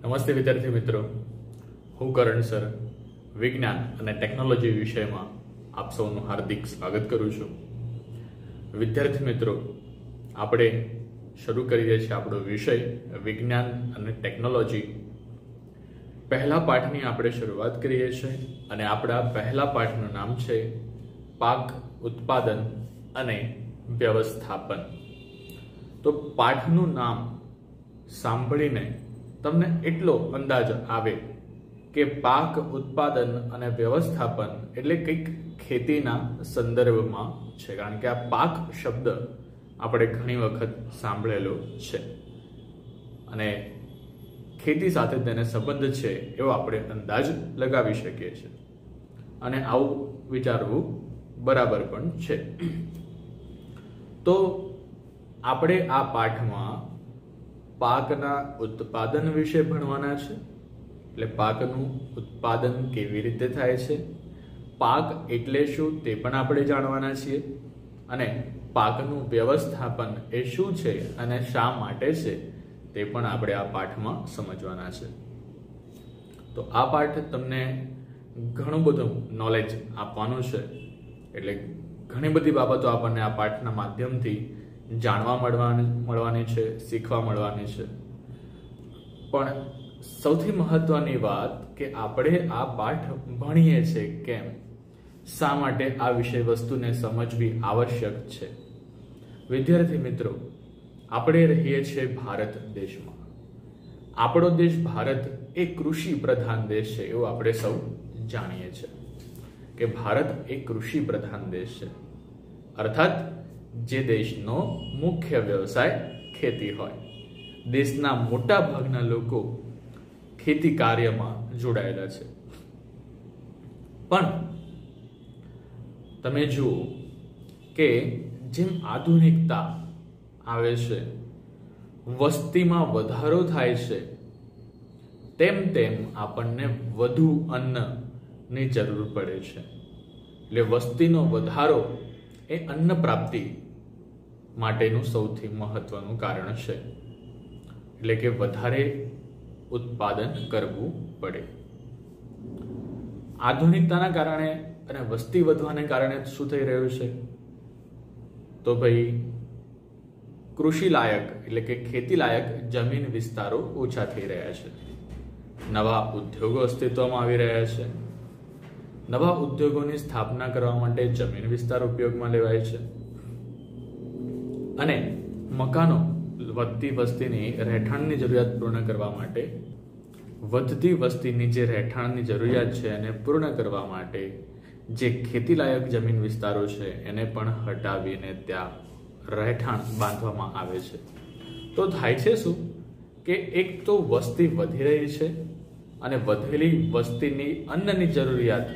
નમસ્તે વિદ્યાર્થી મિત્રો, હું કરણ સર વિજ્ઞાન અને ટેકનોલોજી વિષયમાં આપ સૌનું હાર્દિક સ્વાગત કરું છું। વિદ્યાર્થી મિત્રો, આપણે શરૂ કરીએ છીએ આપણો વિષય વિજ્ઞાન અને ટેકનોલોજી। પહેલા પાઠની આપણે શરૂઆત કરીએ છીએ અને આપણા પહેલા પાઠનું નામ છે પાક ઉત્પાદન અને વ્યવસ્થાપન। તો પાઠનું નામ સાંભળીને તમને એટલો અંદાજ આવે કે પાક ઉત્પાદન અને વ્યવસ્થાપન એટલે કંઈક ખેતીના સંદર્ભમાં છે, કારણ કે આ પાક શબ્દ આપણે ઘણી વખત સાંભળેલો છે અને ખેતી સાથે તેને સંબંધ છે એવો આપણે અંદાજ લગાવી શકીએ છીએ અને આવું વિચારવું બરાબર પણ છે। તો આપણે આ પાઠમાં પાકના ઉત્પાદન વિશે ભણવાના છે, એટલે પાકનું ઉત્પાદન કેવી રીતે થાય છે, પાક એટલે શું તે પણ આપણે જાણવાના છીએ અને પાકનું વ્યવસ્થાપન એ શું છે અને શા માટે છે તે પણ આપણે આ પાઠમાં સમજવાના છે। તો આ પાઠ તમને ઘણું બધું નોલેજ આપવાનું છે, એટલે ઘણી બધી બાબતો આપણને આ પાઠના માધ્યમથી જાણવા મળવાની છે, શીખવા મળવાની છે। પણ સૌથી મહત્વની વાત કે આપણે આ પાઠ ભણીએ છીએ કેમ, શા માટે આ વિષય વસ્તુને સમજવી આવશ્યક છે। વિદ્યાર્થી મિત્રો, આપણે રહીએ છીએ ભારત દેશમાં। આપણો દેશ ભારત એ કૃષિ પ્રધાન દેશ છે એવું આપણે સૌ જાણીએ છીએ કે ભારત એ કૃષિ પ્રધાન દેશ છે, અર્થાત જે દેશનો મુખ્ય વ્યવસાય ખેતી હોય। દેશના મોટા ભાગના લોકો ખેતી કાર્યમાં જોડાયેલા છે। પણ તમે જુઓ કે જેમ આધુનિકતા આવે છે, વસ્તીમાં વધારો થાય છે, તેમ તેમ આપણને વધુ અન્નની જરૂર પડે છે। એટલે વસ્તીનો વધારો એ અન્ન પ્રાપ્તિ માટેનું સૌથી મહત્વનું કારણ છે, એટલે કે વધારે ઉત્પાદન કરવું પડે। આધુનિકતાના કારણે અને વસ્તી વધવાને કારણે શું થઈ રહ્યું છે, તો ભાઈ કૃષિ લાયક એટલે કે ખેતી લાયક જમીન વિસ્તારો ઓછા થઈ રહ્યા છે, નવા ઉદ્યોગો અસ્તિત્વમાં આવી રહ્યા છે, નવા ઉદ્યોગોની સ્થાપના કરવા માટે જમીન વિસ્તાર ઉપયોગમાં લેવાય છે અને મકાનો વધતી વસ્તીની રહેઠાણની જરૂરિયાત પૂર્ણ કરવા માટે, વધતી વસ્તીની જે રહેઠાણની જરૂરિયાત છે એને પૂર્ણ કરવા માટે જે ખેતીલાયક જમીન વિસ્તારો છે એને પણ હટાવીને ત્યાં રહેઠાણ બાંધવામાં આવે છે। તો થાય છે શું કે એક તો વસ્તી વધી રહી છે અને વધેલી વસ્તીની અન્નની જરૂરિયાત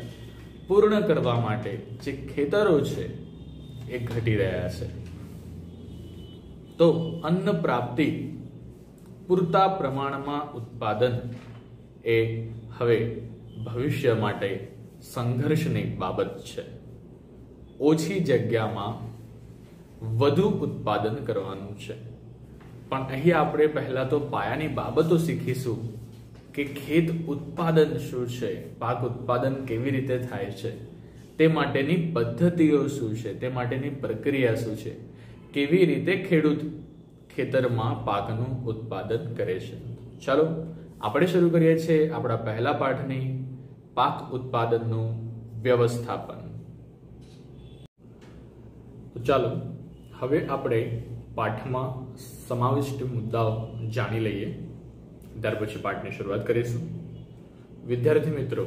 પૂર્ણ કરવા માટે જે ખેતરો છે એ ઘટી રહ્યા છે। તો અન્ન પ્રાપ્તિ, પૂરતા પ્રમાણમાં ઉત્પાદન એ હવે ભવિષ્ય માટે સંઘર્ષની બાબત છે। ઓછી જગ્યામાં વધુ ઉત્પાદન કરવાનું છે। પણ અહીં આપણે પહેલા તો પાયાની બાબતો શીખીશું કે ખેત ઉત્પાદન શું છે, પાક ઉત્પાદન કેવી રીતે થાય છે, તે માટેની પદ્ધતિઓ શું છે, તે માટેની પ્રક્રિયા શું છે, કેવી રીતે ખેડૂત ખેતરમાં પાકનું ઉત્પાદન કરે છે। ચાલો આપણે શરૂ કરીએ છીએ આપણા પહેલા પાઠની પાક ઉત્પાદનનું વ્યવસ્થાપન। તો ચાલો હવે આપણે પાઠમાં સમાવિષ્ટ મુદ્દાઓ જાણી લઈએ, ત્યાર પછી પાઠની શરૂઆત કરીશું। વિદ્યાર્થી મિત્રો,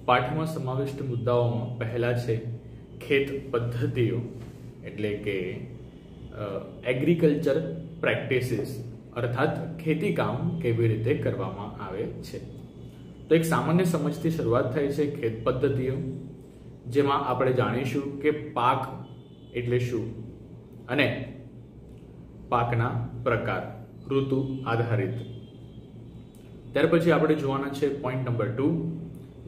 પાઠમાં સમાવિષ્ટ મુદ્દાઓમાં પહેલા છે ખેત પદ્ધતિઓ, એટલે કે એગ્રીકલ્ચર પ્રેક્ટિસિસ, અર્થાત ખેતી કામ કેવી રીતે કરવામાં આવે છે। તો એક સામાન્ય સમજથી શરૂઆત થાય છે ખેત પદ્ધતિઓ, જેમાં આપણે જાણીશું કે પાક એટલે શું અને પાકના પ્રકાર, ઋતુ આધારિત। ત્યાર પછી આપણે જોવાના છે પોઈન્ટ નંબર 2,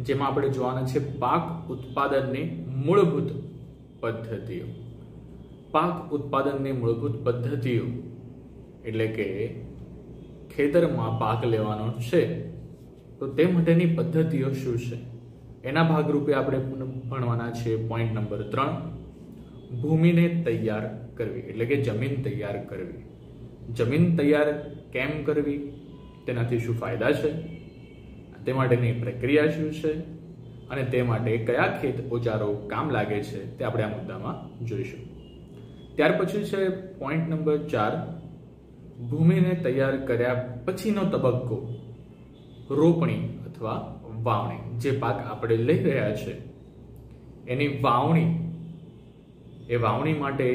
જેમાં આપણે જોવાના છે પાક ઉત્પાદનની મૂળભૂત પદ્ધતિઓ। પાક ઉત્પાદનની મૂળભૂત પદ્ધતિઓ એટલે કે ખેતરમાં પાક લેવાનો છે તો તે માટેની પદ્ધતિઓ શું છે એના ભાગરૂપે આપણે ભણવાના છે પોઈન્ટ નંબર 3, ભૂમિને તૈયાર કરવી એટલે કે જમીન તૈયાર કરવી. જમીન તૈયાર કેમ કરવી, તેનાથી શું ફાયદા છે, તે માટેની પ્રક્રિયા શું છે અને તે માટે કયા ખેત ઓજારો કામ લાગે છે તે આપણે આ મુદ્દામાં જોઈશું. ત્યાર પછી છે પોઈન્ટ નંબર 4, ભૂમિને તૈયાર કર્યા પછીનો તબક્કો રોપણી અથવા વાવણી. જે પાક આપણે લઈ રહ્યા છે એની વાવણી, એ વાવણી માટે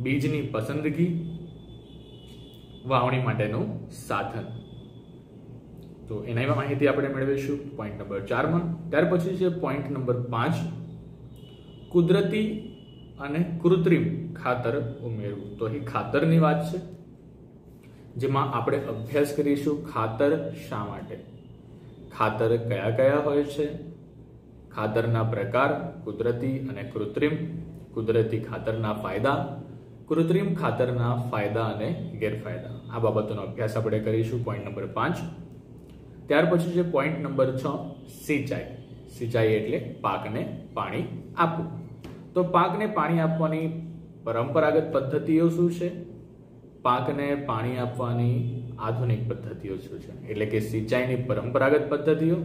બીજની પસંદગી, વાવણી માટેનું સાધન, તો એના માહિતી આપણે મેળવીશું પોઈન્ટ નંબર 4માં. ત્યાર પછી છે પોઈન્ટ નંબર 5, કુદરતી અને કૃત્રિમ ખાતર ઉમેરવું. તો અહીં ખાતરની વાત છે, જેમાં આપણે અભ્યાસ કરીશું ખાતર શા માટે, ખાતર કયા કયા હોય છે, ખાતરના પ્રકાર, કુદરતી અને કૃત્રિમ, કુદરતી ખાતરના ફાયદા, કૃત્રિમ ખાતરના ફાયદા અને ગેરફાયદા, આ બાબતોનો અભ્યાસ આપણે કરીશું પોઈન્ટ નંબર 5. ત્યાર પછી છે પોઈન્ટ નંબર 6, સિંચાઈ. સિંચાઈ એટલે પાકને પાણી આપવું. તો પાકને પાણી આપવાની પરંપરાગત પદ્ધતિઓ શું છે, પાકને પાણી આપવાની આધુનિક પદ્ધતિઓ શું છે, એટલે કે સિંચાઈની પરંપરાગત પદ્ધતિઓ,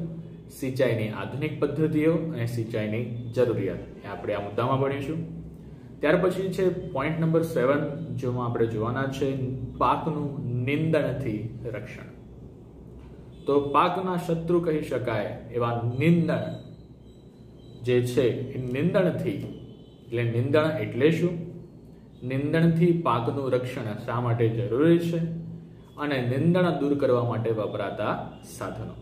સિંચાઈની આધુનિક પદ્ધતિઓ અને સિંચાઈની જરૂરિયાત, એ આપણે આ મુદ્દામાં ભણીશું. ત્યાર પછી છે પોઈન્ટ નંબર 7, જેમાં આપણે જોવાના છે પાકનું નિંદણથી રક્ષણ. તો પાકના શત્રુ કહી શકાય એવા નિંદણ જે છે એ નિંદણથી, એટલે નિંદણ એટલે શું, નિંદણથી પાકનું રક્ષણ શા માટે જરૂરી છે અને નિંદણ દૂર કરવા માટે વપરાતા સાધનો,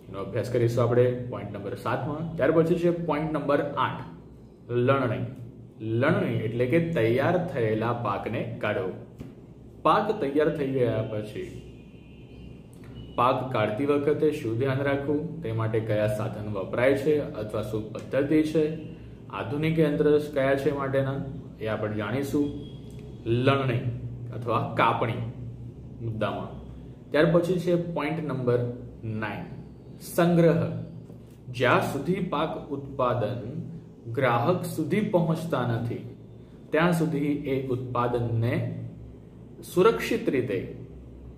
એનો અભ્યાસ કરીશું આપણે પોઈન્ટ નંબર 7માં. ત્યાર પછી છે પોઈન્ટ નંબર 8, લણણી. લણણી એટલે કે તૈયાર થયેલા પાકને કાઢવો. પાક તૈયાર થઈ ગયા પછી પાક કાઢતી વખતે શું ધ્યાન રાખવું, તે માટે કયા સાધન વપરાય છે અથવા શું પદ્ધતિ છે, આધુનિક યંત્ર કયા છે માટેના, એ આપણે જાણીશું લણણી અથવા કાપણી મુદ્દામાં. ત્યાર પછી છે પોઈન્ટ નંબર 9, સંગ્રહ. જ્યાં સુધી પાક ઉત્પાદન ગ્રાહક સુધી પહોંચતા નથી ત્યાં સુધી એ ઉત્પાદનને સુરક્ષિત રીતે,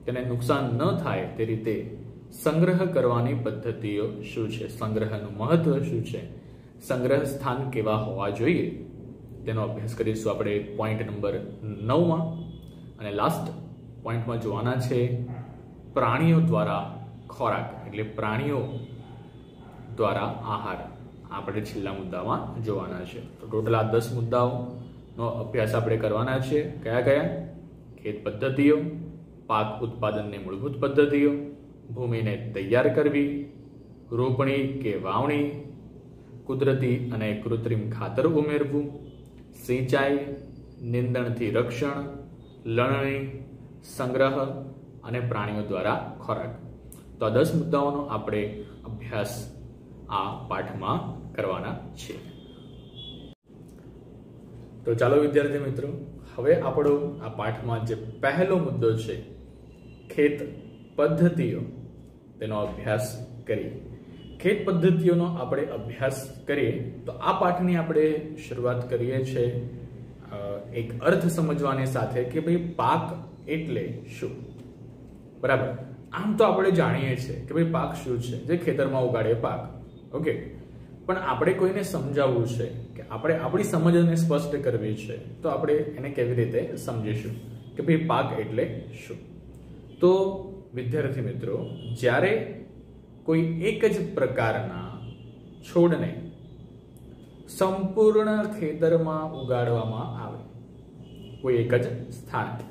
તેને નુકસાન ન થાય તે રીતે સંગ્રહ કરવાની પદ્ધતિઓ શું છે, સંગ્રહનું મહત્વ શું છે, સંગ્રહ સ્થાન કેવા હોવા જોઈએ, તેનો અભ્યાસ કરીશું આપણે પોઈન્ટ નંબર 9માં. અને લાસ્ટ પોઈન્ટમાં જોવાના છે પ્રાણીઓ દ્વારા ખોરાક, એટલે પ્રાણીઓ દ્વારા આહાર, આપણે છેલ્લા મુદ્દામાં જોવાના છે. તો ટોટલ આ 10 મુદ્દાઓનો અભ્યાસ આપણે કરવાના છે. કયા કયા, ખેત પદ્ધતિઓ, પાક ઉત્પાદનની મૂળભૂત પદ્ધતિઓ, ભૂમિને તૈયાર કરવી, રોપણી કે વાવણી, કુદરતી અને કૃત્રિમ ખાતર ઉમેરવું, સિંચાઈ, નિંદણથી રક્ષણ, લણણી, સંગ્રહ અને પ્રાણીઓ દ્વારા ખોરાક. તો આ 10 મુદ્દાઓનો આપણે અભ્યાસ આ પાઠમાં કરવાના છે. તો ચાલો વિદ્યાર્થી મિત્રો, હવે આપણો આ પાઠમાં જે પહેલો મુદ્દો છે ખેત પદ્ધતિઓ, તેનો અભ્યાસ કરીએ. ખેત પદ્ધતિઓનો આપણે અભ્યાસ કરીએ તો આ પાઠની આપણે શરૂઆત કરીએ છીએ એક અર્થ સમજવાની સાથે કે ભાઈ પાક એટલે શું. બરાબર, આમ તો આપણે જાણીએ છીએ કે ભાઈ પાક શું છે, જે ખેતરમાં ઉગાડે પાક. ઓકે, પણ આપણે કોઈને સમજાવવું છે કે આપણે આપણી સમજને સ્પષ્ટ કરવી છે, તો આપણે એને કેવી રીતે સમજીશું કે ભાઈ પાક એટલે શું. તો વિદ્યાર્થી મિત્રો, જ્યારે કોઈ એક જ પ્રકારના છોડને સંપૂર્ણ ખેતરમાં ઉગાડવામાં આવે, કોઈ એક જ સ્થાને,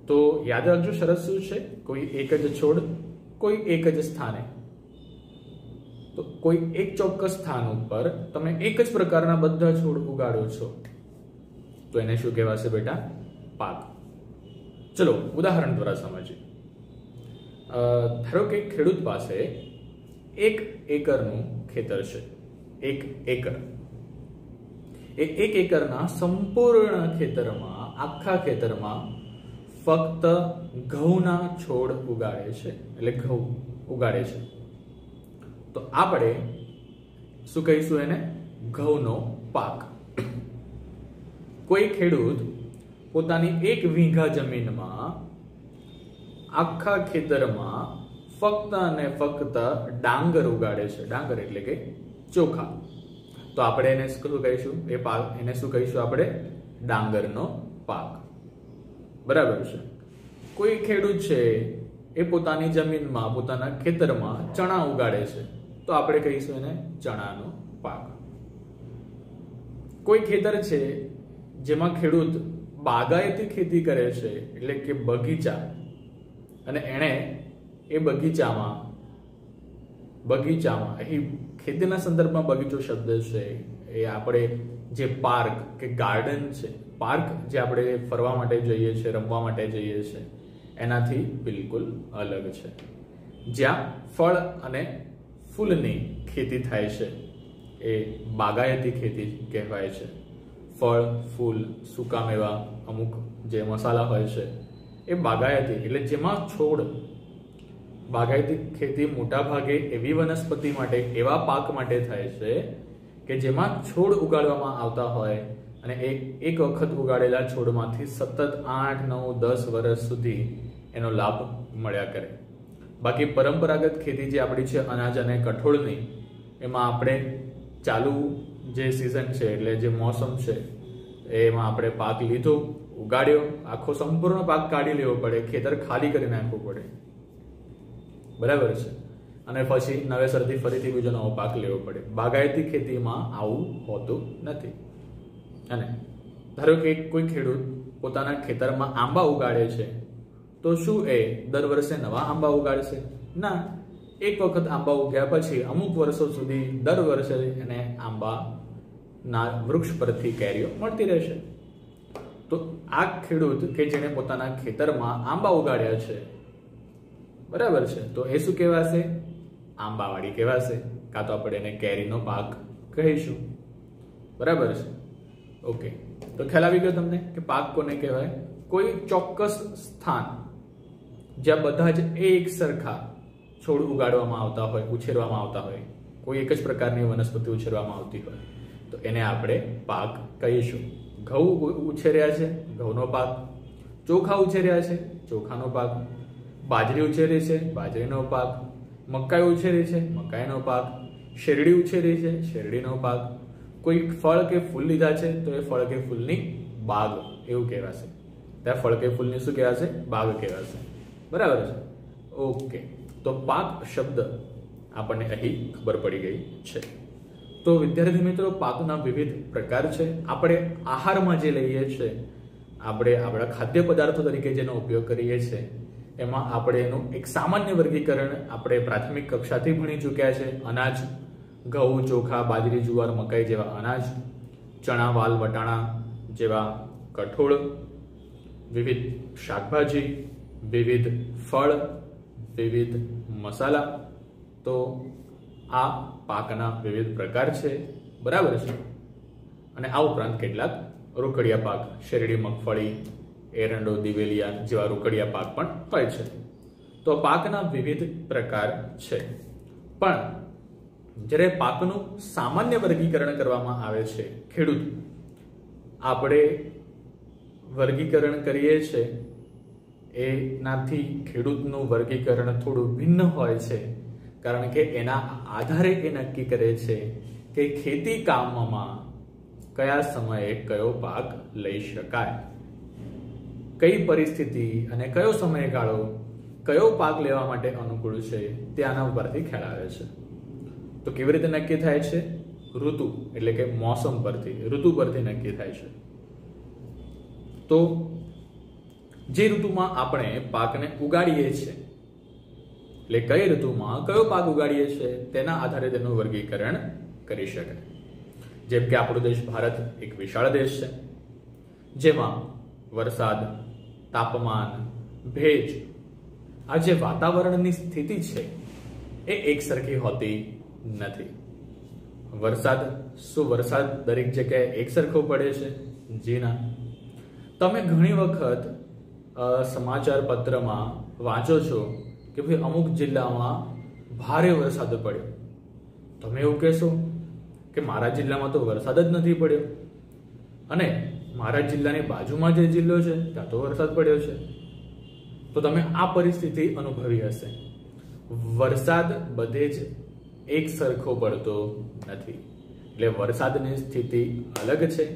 તો યાદ રાખજો શરત શું છે, કોઈ એક જ છોડ કોઈ એક જ સ્થાને. તો કોઈ એક ચોક્કસ સ્થાન ઉપર તમે એક જ પ્રકારના બધા છોડ ઉગાડો છો તો એને શું કહેવાશે બેટા, પાક. ચલો ઉદાહરણ દ્વારા સમજીએ. ધારો કે ખેડૂત પાસે 1 એકરનું ખેતર છે. 1 એકર, એ 1 એકરના સંપૂર્ણ ખેતરમાં, આખા ખેતરમાં ફક્ત ઘઉંના છોડ ઉગાડે છે, એટલે ઘઉં ઉગાડે છે, તો આપણે શું કહીશું એને? ઘઉંનો પાક. કોઈ ખેડૂત પોતાની 1 વીઘા જમીનમાં આખા ખેતરમાં ફક્ત અને ફક્ત ડાંગર ઉગાડે છે. ડાંગર એટલે કે ચોખા. તો આપણે એને શું કહીશું? એ પાક એને શું કહીશું આપણે? ડાંગરનો પાક. બરાબર છે. કોઈ ખેડૂત છે એ પોતાની જમીનમાં, પોતાના ખેતરમાં ચણા ઉગાડે છે, તો આપણે કહીશું એને ચણાનો પાક. કોઈ ખેતર છે જેમાં ખેડૂત બાગાયતી ખેતી કરે છે, એટલે કે બગીચા, અને એણે એ બગીચામાં અહીં ખેતીના સંદર્ભમાં બગીચો શબ્દ છે એ આપણે જે પાર્ક કે ગાર્ડન છે, પાર્ક જે આપણે ફરવા માટે જઈએ છીએ, રમવા માટે જઈએ છીએ, એનાથી બિલકુલ અલગ છે. જ્યાં ફળ અને ફૂલની ખેતી થાય છે એ બાગાયતી ખેતી કહેવાય છે. ફળ, ફૂલ, સૂકા મેવા, અમુક જે મસાલા હોય છે એ બાગાયતી, એટલે જેમાં છોડ. બાગાયતી ખેતી મોટા ભાગે એવી વનસ્પતિ માટે, એવા પાક માટે થાય છે કે જેમાં છોડ ઉગાડવામાં આવતા હોય અને એક વખત ઉગાડેલા છોડમાંથી સતત 8, 9, 10 વર્ષ સુધી એનો લાભ મળ્યા કરે. બાકી પરંપરાગત ખેતી જે આપણી છે અનાજ અને કઠોળની, એમાં આપણે ચાલુ જે સિઝન છે, એટલે જે મોસમ છે, એમાં આપણે પાક લીધો, ઉગાડ્યો, આખો સંપૂર્ણ પાક કાઢી લેવો પડે, ખેતર ખાલી કરી નાખવું પડે. બરાબર છે. અને પછી નવેસરથી ફરીથી બીજો નવો પાક લેવો પડે. બાગાયતી ખેતીમાં આવું હોતું નથી. અને ધારો કે કોઈ ખેડૂત પોતાના ખેતરમાં આંબા ઉગાડે છે, તો શું એ દર વર્ષે નવા આંબા ઉગાડશે? ના. એક વખત આંબા ઉગ્યા પછી અમુક વર્ષો સુધી દર વર્ષે એને આંબાના વૃક્ષ પરથી કેરીઓ મળતી રહેશે. તો આ ખેડૂત કે જેણે પોતાના ખેતરમાં આંબા ઉગાડ્યા છે, બરાબર છે, તો એ શું કહેવાશે? આંબાવાડી કહેવાશે, કાં તો આપણે એને કેરીનો પાક કહીશું. બરાબર છે. ઓકે, તો ખ્યાલ આવી ગયો તમને કે પાક કોને કહેવાય? કોઈ ચોક્કસ સ્થાન જ્યાં બધા જ એક સરખા છોડ ઉગાડવામાં આવતા હોય, ઉછેરવામાં આવતા હોય, કોઈ એક જ પ્રકારની વનસ્પતિ ઉછેરવામાં આવતી હોય, તો એને આપણે પાક કહીશું. ઘઉં ઉછેર્યા છે, ઘઉંનો પાક. ચોખા ઉછેર્યા છે, ચોખાનો પાક. બાજરી ઉછેરી છે, બાજરીનો પાક. મકાઈ ઉછેરી છે, મકાઈનો પાક. શેરડી ઉછેરી છે, શેરડીનો પાક. કોઈ ફળ કે ફૂલ લીધા છે, તો એ ફળ કે ફૂલની બાગ એવું કહેવાશે. ત્યાં ફળ કે ફૂલની શું કહેવાશે? બાગ કહેવાશે. બરાબર છે. ઓકે, તો પાક શબ્દ આપણને અહીં ખબર પડી ગઈ છે. તો વિદ્યાર્થી મિત્રો, પાકના વિવિધ પ્રકાર છે. આપણે આહારમાં જે લઈએ છીએ, આપણે આપણા ખાદ્ય પદાર્થો તરીકે જેનો ઉપયોગ કરીએ છીએ, એમાં આપણે એનું એક સામાન્ય વર્ગીકરણ આપણે પ્રાથમિક કક્ષાથી ભણી ચૂક્યા છે. અનાજ, ઘઉં, ચોખા, બાજરી, જુવાર, મકાઈ જેવા અનાજ, ચણા, વાલ, વટાણા જેવા કઠોળ, વિવિધ શાકભાજી, વિવિધ ફળ, વિવિધ મસાલા. તો આ પાકના વિવિધ પ્રકાર છે. બરાબર છે. અને આ ઉપરાંત કેટલાક રોકડિયા પાક, શેરડી, મગફળી, એરંડો, દિવેલિયા જેવા રોકડિયા પાક પણ હોય છે. તો પાકના વિવિધ પ્રકાર છે. પણ જ્યારે પાકનું સામાન્ય વર્ગીકરણ કરવામાં આવે છે, ખેડૂત આપણે વર્ગીકરણ કરીએ છીએ, એનાથી ખેડૂતનું વર્ગીકરણ થોડું ભિન્ન હોય છે. કારણ કે એના આધારે એ નક્કી કરે છે કે ખેતી કામમાં કયા સમયે કયો પાક લઈ શકાય, કઈ પરિસ્થિતિ અને કયો સમયગાળો કયો પાક લેવા માટે અનુકૂળ છે, તે આના ઉપરથી ખ્યાલ આવે છે. તો કેવી રીતે નક્કી થાય છે? ઋતુ એટલે કે મોસમ પરથી, ઋતુ પરથી નક્કી થાય છે. તો જે ઋતુમાં આપણે પાકને ઉગાડીએ છીએ, એટલે કઈ ઋતુમાં કયો પાક ઉગાડીએ છીએ, તેના આધારે તેનું વર્ગીકરણ કરી શકાય. જેમ કે આપણો દેશ ભારત એક વિશાળ દેશ છે, જેમાં વરસાદ, તાપમાન, ભેજ, આ જે વાતાવરણની સ્થિતિ છે એ એક સરખી હોતી નથી. વરસાદ દરેક જગ્યાએ એક સરખો પડે છે? જી ના. તમે ઘણી વખત સમાચાર પત્રમાં વાંચો છો કે ભાઈ અમુક જિલ્લામાં ભારે વરસાદ પડ્યો, તમે એવું કહેશો કે મારા જિલ્લામાં તો વરસાદ જ નથી પડ્યો અને મારા જિલ્લાની બાજુમાં જે જિલ્લો છે ત્યાં તો વરસાદ પડ્યો છે. તો તમે આ પરિસ્થિતિ અનુભવી હશે. વરસાદ બધે જ એક સરખો પડતો નથી. એટલે વરસાદની સ્થિતિ અલગ છે.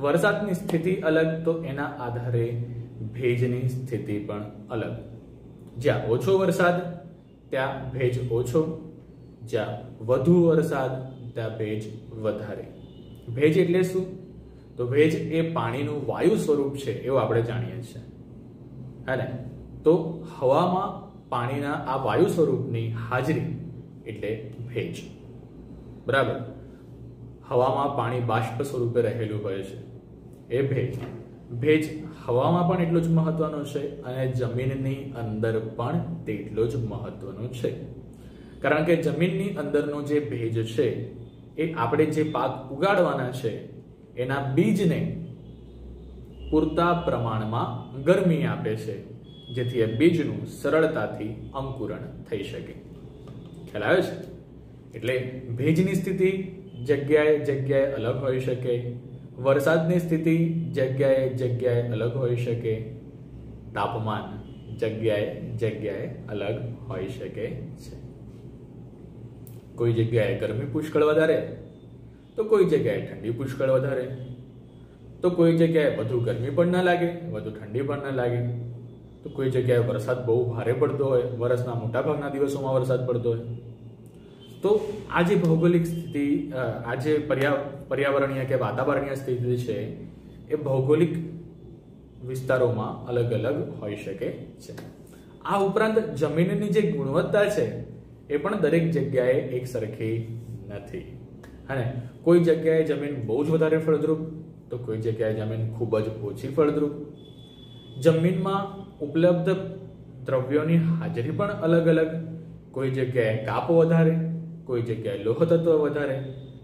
વરસાદની સ્થિતિ અલગ તો એના આધારે ભેજની સ્થિતિ પણ અલગ. જ્યાં ઓછો વરસાદ ત્યાં ભેજ ઓછો, જ્યાં વધુ વરસાદ ત્યાં ભેજ વધારે. ભેજ એટલે શું? તો ભેજ એ પાણીનું વાયુ સ્વરૂપ છે એવું આપણે જાણીએ છીએ, હે ને? તો હવામાં પાણીના આ વાયુ સ્વરૂપની હાજરી એટલે ભેજ. બરાબર. હવામાં પાણી બાષ્પ સ્વરૂપે રહેલું હોય છે એ ભેજ. ભેજ હવામાં પણ એટલું જ મહત્વનું છે અને જમીનની અંદર પણ તેટલો જ મહત્વનું છે. કારણ કે જમીનની અંદરનો જે ભેજ છે એ આપણે જે પાક ઉગાડવાના છે એના બીજને પૂરતા પ્રમાણમાં ગરમી આપે છે, જેથી એ બીજનું સરળતાથી અંકુરણ થઈ શકે. ખ્યાલ આવે છે? એટલે ભેજની સ્થિતિ જગ્યાએ અલગ હોઈ શકે, વરસાદની સ્થિતિ જગ્યાએ અલગ હોઈ શકે, તાપમાન જગ્યાએ અલગ હોઈ શકે છે. કોઈ જગ્યાએ ગરમી પુષ્કળ વધારે તો કોઈ જગ્યાએ ઠંડી પુષ્કળ વધારે, તો કોઈ જગ્યાએ વધુ ગરમી પણ ના લાગે, વધુ ઠંડી પણ ના લાગે, તો કોઈ જગ્યાએ વરસાદ બહુ ભારે પડતો હોય, વર્ષના મોટા ભાગના દિવસોમાં વરસાદ પડતો હોય. તો આ જે ભૌગોલિક સ્થિતિ, આ જે પર્યાવરણીય કે વાતાવરણીય સ્થિતિ છે એ ભૌગોલિક વિસ્તારોમાં અલગ અલગ હોઈ શકે છે. આ ઉપરાંત જમીનની જે ગુણવત્તા છે એ પણ દરેક જગ્યાએ એક સરખી નથી. અને કોઈ જગ્યાએ જમીન બહુ જ વધારે ફળદ્રુપ, તો કોઈ જગ્યાએ જમીન ખૂબ જ ઓછી ફળદ્રુપ. જમીનમાં ઉપલબ્ધ દ્રવ્યોની હાજરી પણ અલગ અલગ. કોઈ જગ્યાએ કાપ વધારે, કોઈ જગ્યાએ લોહ તત્વ વધારે,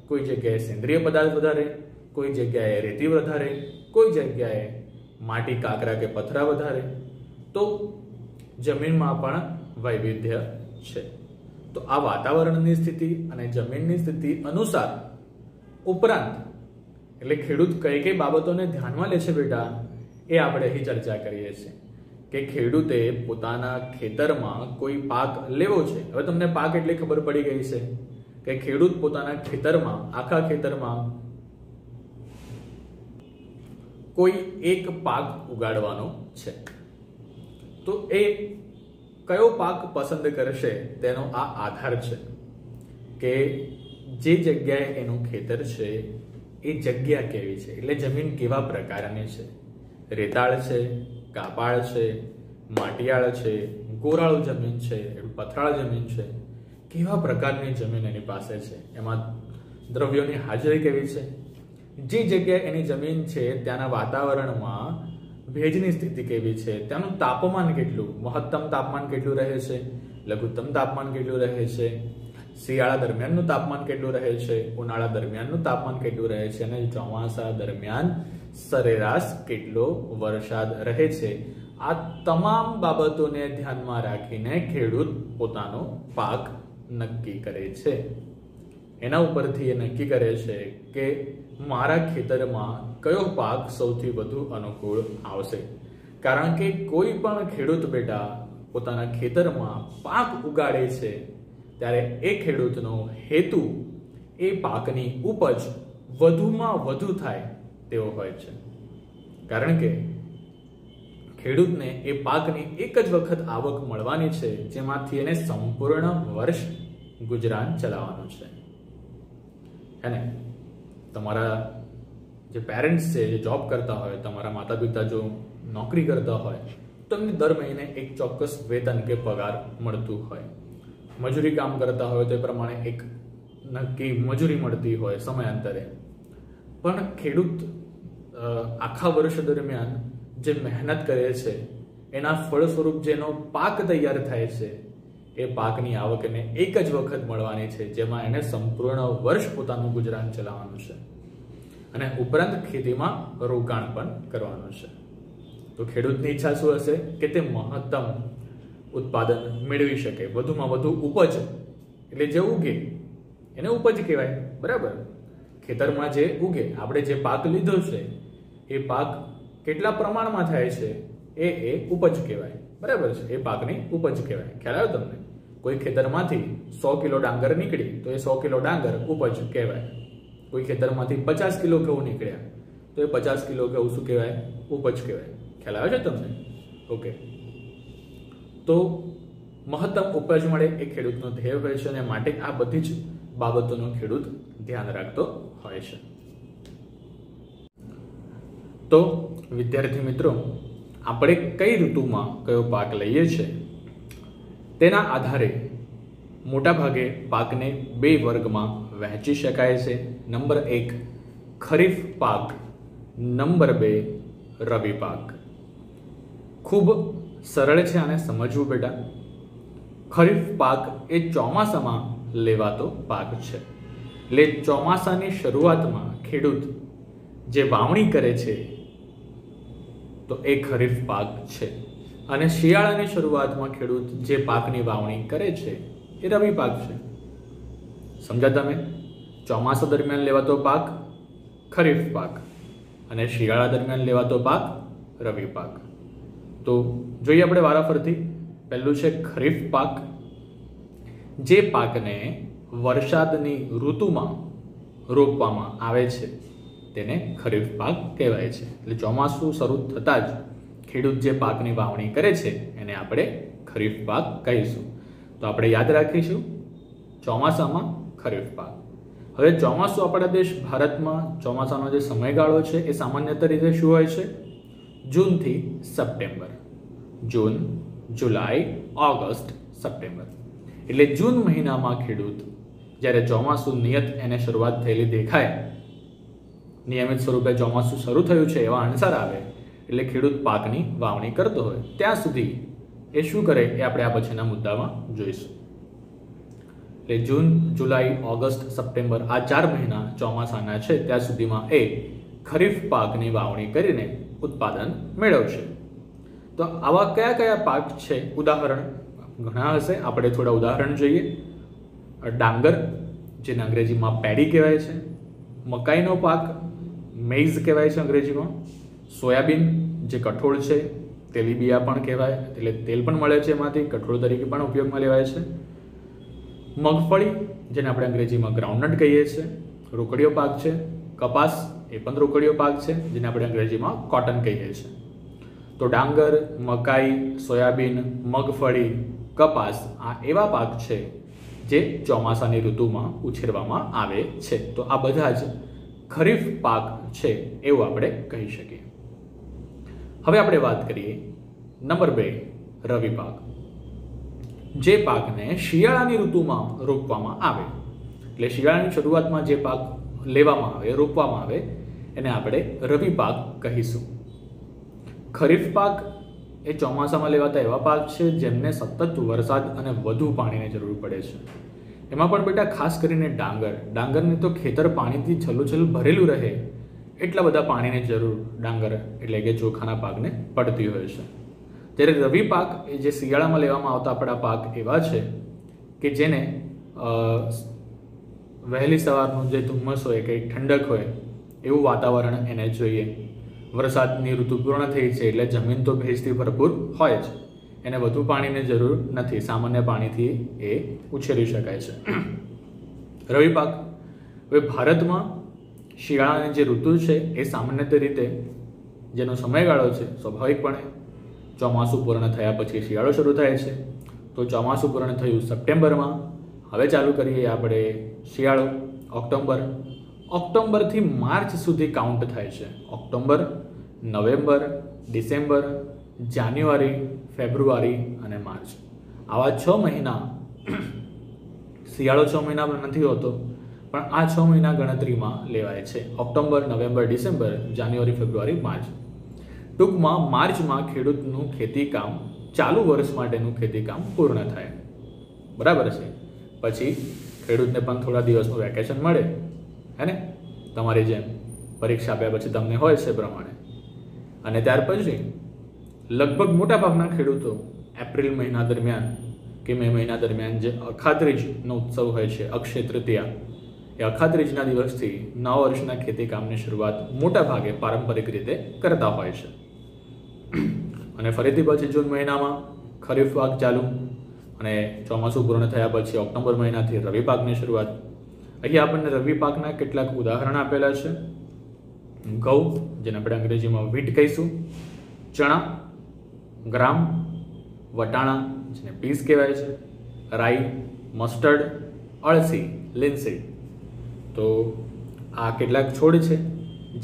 કોઈ જગ્યાએ સેન્દ્રિય પદાર્થ વધારે, કોઈ જગ્યાએ રેતી વધારે, કોઈ જગ્યાએ માટી, કાંકરા કે પથરા વધારે. તો જમીનમાં પણ વૈવિધ્ય છે. તો આ વાતાવરણની સ્થિતિ અને જમીનની સ્થિતિ અનુસાર ઉપરાંત એટલે ખેડૂત કઈ કઈ બાબતોને ધ્યાનમાં લે છે બેટા, એ આપણે અહીં ચર્ચા કરીએ છીએ કે ખેડૂતે પોતાના ખેતરમાં કોઈ પાક લેવો છે. હવે તમને પાક એટલે ખબર પડી ગઈ છે કે ખેડૂત પોતાના ખેતરમાં, આખા ખેતરમાં કોઈ એક પાક ઉગાડવાનો છે. તો એ કયો પાક પસંદ કરશે તેનો આ આધાર છે કે જે જગ્યાએ એનું ખેતર છે એ જગ્યા કેવી છે, એટલે જમીન કેવા પ્રકારની છે. રેતાળ છે, કાપાળ છે, માટિયાળ છે, ગોરાળુ જમીન છે, પથરાળ જમીન છે, કેવા પ્રકારની જમીન એની પાસે છે, એમાં દ્રવ્યોની હાજરી કેવી છે. જે જગ્યાએ એની જમીન છે ત્યાંના વાતાવરણમાં ભેજની સ્થિતિ કેવી છે, ત્યાંનું તાપમાન કેટલું, મહત્તમ તાપમાન કેટલું રહે છે, લઘુત્તમ તાપમાન કેટલું રહે છે, શિયાળા દરમિયાનનું તાપમાન કેટલું રહે છે, ઉનાળા દરમિયાનનું તાપમાન કેટલું રહે છે, અને ચોમાસા દરમિયાન સરેરાશ કેટલો વરસાદ રહે છે. આ તમામ બાબતોને ધ્યાનમાં રાખીને ખેડૂત પોતાનો પાક નક્કી કરે છે. એના ઉપરથી એ નક્કી કરે છે કે મારા ખેતરમાં કયો પાક સૌથી વધુ અનુકૂળ આવશે. કારણ કે કોઈ પણ ખેડૂત બેટા પોતાના ખેતરમાં પાક ઉગાડે છે ત્યારે એ ખેડૂતનો હેતુ એ પાકની ઉપજ વધુમાં વધુ થાય તેવો હોય છે. કારણ કે ખેડૂતને એ પાકની એક જ વખત આવક મળવાની છે, જેમાંથી એને સંપૂર્ણ વર્ષ ગુજરાન ચલાવવાનું છે. હે ને? તમારા જે પેરેન્ટ્સ છે, જે જોબ કરતા હોય, તમારા માતા પિતા જો નોકરી કરતા હોય તો એમને દર મહિને એક ચોક્કસ વેતન કે પગાર મળતું હોય. મજૂરી કામ કરતા હોય તો એ પ્રમાણે એક નક્કી મજૂરી મળતી હોય સમયાંતરે. પણ ખેડૂત આખા વર્ષ દરમિયાન જે મહેનત કરે છે એના ફળ સ્વરૂપ જેનો પાક તૈયાર થાય છે એ પાકની આવકને એક જ વખત મળવાની છે, જેમાં એને સંપૂર્ણ વર્ષ પોતાનું ગુજરાન ચલાવવાનું છે અને ઉપરાંત ખેતીમાં રોકાણ પણ કરવાનું છે. તો ખેડૂતની ઈચ્છા શું હશે કે તે મહત્તમ ઉત્પાદન મેળવી શકે, વધુમાં વધુ ઉપજ, એટલે જે ઉગે એને ઉપજ કહેવાય, બરાબર? ખેતરમાં જે ઉગે, આપણે જે પાક લીધો છે એ પાક કેટલા પ્રમાણમાં થાય છે એ ઉપજ કહેવાય, બરાબર છે? એ પાકની ઉપજ કહેવાય. ખ્યાલ આવ્યો તમને? કોઈ ખેતરમાંથી 100 કિલો ડાંગર નીકળી તો એ 100 કિલો ડાંગર ઉપજ કહેવાય. કોઈ ખેતરમાંથી 50 કિલો ઘઉં નીકળ્યા તો એ 50 કિલો ઘઉં શું કહેવાય? ઉપજ કહેવાય. ખ્યાલ આવે છે તમને? ઓકે. તો મહત્તમ ઉપજ મળે એ ખેડૂતનો ધ્યેય હોય છે અને માટે આ બધી જ બાબતોનો ખેડૂત ધ્યાન રાખતો હોય છે. તો વિદ્યાર્થી મિત્રો, આપણે કઈ ઋતુમાં કયો પાક લઈએ છીએ તેના આધારે મોટા ભાગે પાકને 2 વર્ગમાં વહેંચી શકાય છે. નંબર 1 ખરીફ પાક, નંબર 2 રવિ પાક. ખૂબ સરળ છે આને સમજવું બેટા. ખરીફ પાક એ ચોમાસામાં લેવાતો પાક છે. એટલે ચોમાસાની શરૂઆતમાં ખેડૂત જે વાવણી કરે છે તો એ ખરીફ પાક છે, અને શિયાળાની શરૂઆતમાં ખેડૂત જે પાકની વાવણી કરે છે એ રવિ પાક છે. સમજ્યા તમે? ચોમાસા દરમિયાન લેવાતો પાક ખરીફ પાક અને શિયાળા દરમિયાન લેવાતો પાક રવિ પાક. તો જોઈએ આપણે વારાફરતી. પહેલું છે ખરીફ પાક. જે પાકને વરસાદની ઋતુમાં રોપવામાં આવે છે તેને ખરીફ પાક કહેવાય છે. એટલે ચોમાસું શરૂ થતાં જ ખેડૂત જે પાકની વાવણી કરે છે એને આપણે ખરીફ પાક કહીશું. તો આપણે યાદ રાખીશું ચોમાસામાં ખરીફ પાક. હવે ચોમાસું આપણા દેશ ભારતમાં ચોમાસાનો જે સમયગાળો છે એ સામાન્યતઃ રીતે શું હોય છે? જૂનથી સપ્ટેમ્બર. જૂન, જુલાઈ, ઓગસ્ટ, સપ્ટેમ્બર. એટલે જૂન મહિનામાં ખેડૂત જ્યારે ચોમાસું નિયત એને શરૂઆત થયેલી દેખાય, નિયમિત સ્વરૂપે ચોમાસું શરૂ થયું છે એવા અણસાર આવે એટલે ખેડૂત પાકની વાવણી કરતો હોય ત્યાં સુધી એ શું કરે એ આપણે આ પછીના મુદ્દામાં જોઈશું. એટલે જૂન, જુલાઈ, ઓગસ્ટ, સપ્ટેમ્બર આ 4 મહિના ચોમાસાના છે ત્યાં સુધીમાં એ ખરીફ પાકની વાવણી કરીને ઉત્પાદન મેળવશે. તો આવા કયા કયા પાક છે? ઉદાહરણ ઘણા હશે, આપણે થોડા ઉદાહરણ જોઈએ. ડાંગર, જેને અંગ્રેજીમાં પેડી કહેવાય છે. મકાઈનો પાક મેઇઝ કહેવાય છે અંગ્રેજીમાં. સોયાબીન, જે કઠોળ છે, તેલીબિયા પણ કહેવાય, એટલે તેલ પણ મળે છે એમાંથી, કઠોળ તરીકે પણ ઉપયોગમાં લેવાય છે. મગફળી, જેને આપણે અંગ્રેજીમાં ગ્રાઉન્ડનટ કહીએ છીએ, રોકડીયો પાક છે. કપાસ, એ પણ રોકડીયો પાક છે, જેને આપણે અંગ્રેજીમાં કોટન કહીએ છીએ. તો ડાંગર, મકાઈ, સોયાબીન, મગફળી, કપાસ આ એવા પાક છે જે ચોમાસાની ઋતુમાં ઉછેરવામાં આવે છે. તો આ બધા જ ખરીફ પાક છે એવું આપણે કહી શકીએ. હવે આપણે વાત કરીએ નંબર 2 રવિ પાક. જે પાકને શિયાળાની ઋતુમાં રોપવામાં આવે, એટલે શિયાળાની શરૂઆતમાં જે પાક લેવામાં આવે, રોપવામાં આવે એને આપણે રવિ પાક કહીશું. ખરીફ પાક એ ચોમાસામાં લેવાતા એવા પાક છે જેમને સતત વરસાદ અને વધુ પાણીની જરૂર પડે છે. એમાં પણ બેટા ખાસ કરીને ડાંગરને તો ખેતર પાણીથી છલોછલ ભરેલું રહે એટલા બધા પાણીની જરૂર ડાંગર એટલે કે ચોખાના પાકને પડતી હોય છે. ત્યારે રવિ પાક એ જે શિયાળામાં લેવામાં આવતા આપણા પાક એવા છે કે જેને વહેલી સવારનું જે ધુમ્મસ હોય કે ઠંડક હોય એવું વાતાવરણ એને જોઈએ. વરસાદની ઋતુ પૂર્ણ થઈ છે એટલે જમીન તો ભેજથી ભરપૂર હોય જ, એને વધુ પાણીની જરૂર નથી, સામાન્ય પાણીથી એ ઉછેરી શકાય છે. રવિ પાક હવે ભારતમાં શિયાળાની જે ઋતુ છે એ સામાન્ય રીતે જેનો સમયગાળો છે સ્વાભાવિકપણે ચોમાસું પૂર્ણ થયા પછી શિયાળો શરૂ થાય છે. તો ચોમાસું પૂર્ણ થયું સપ્ટેમ્બરમાં. હવે ચાલુ કરીએ આપણે શિયાળો. ઓક્ટોબરથી માર્ચ સુધી કાઉન્ટ થાય છે. ઓક્ટોબર, નવેમ્બર, ડિસેમ્બર, જાન્યુઆરી, ફેબ્રુઆરી અને માર્ચ આવા 6 મહિના. શિયાળો 6 મહિનામાં નથી હોતો પણ આ 6 મહિના ગણતરીમાં લેવાય છે. ઓક્ટોબર, નવેમ્બર, ડિસેમ્બર, જાન્યુઆરી, ફેબ્રુઆરી, માર્ચ. ટૂંકમાં માર્ચમાં ખેડૂતનું ખેતીકામ, ચાલુ વર્ષ માટેનું ખેતીકામ પૂર્ણ થાય, બરાબર છે. પછી ખેડૂતને પણ થોડા દિવસનું વેકેશન મળે, હે ને, તમારી જેમ પરીક્ષા આપ્યા પછી તમને હોય છે પ્રમાણે. અને ત્યાર પછી લગભગ મોટાભાગના ખેડૂતો એપ્રિલ મહિના દરમિયાન કે મે મહિના દરમિયાન જે અખાત્રીજનો ઉત્સવ હોય છે, અક્ષય તૃતીયા, એ અખાત્રીજના દિવસથી નવા વર્ષના ખેતી કામની શરૂઆત મોટા ભાગે પારંપરિક રીતે કરતા હોય છે. અને ફરીથી પછી જૂન મહિનામાં ખરીફ પાક ચાલુ, અને ચોમાસું પૂર્ણ થયા પછી ઓક્ટોબર મહિનાથી રવિ પાકની શરૂઆત. અહીં આપણને રવિ પાકના કેટલાક ઉદાહરણ આપેલા છે. ઘઉં, જેને આપણે અંગ્રેજીમાં વીટ કહીશું, ચણા, ગ્રામ, વટાણા, જેને પીસ કહેવાય છે, રાઈ, મસ્ટર્ડ, અળસી, લિનસીડ. તો આ કેટલાક છોડ છે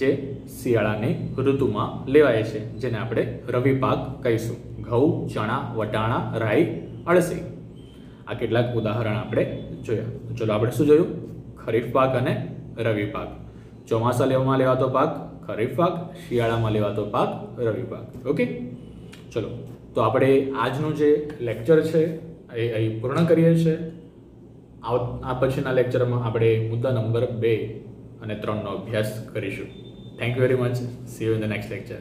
જે શિયાળાની ઋતુમાં લેવાય છે, જેને આપણે રવિ પાક કહીશું. ઘઉં, ચણા, વટાણા, રાઈ, અળસી, આ કેટલાક ઉદાહરણ આપણે જોયા. ચલો આપણે શું જોયું? ખરીફ પાક અને રવિ પાક. ચોમાસામાં લેવાતો પાક ખરીફ પાક, શિયાળામાં લેવાતો પાક રવિ પાક. ઓકે, ચલો તો આપણે આજનું જે લેક્ચર છે એ અહીં પૂર્ણ કરીએ છીએ. આ પછીના લેક્ચરમાં આપણે મુદ્દા નંબર 2 અને 3નો અભ્યાસ કરીશું. Thank you very much. C you in the next lecture.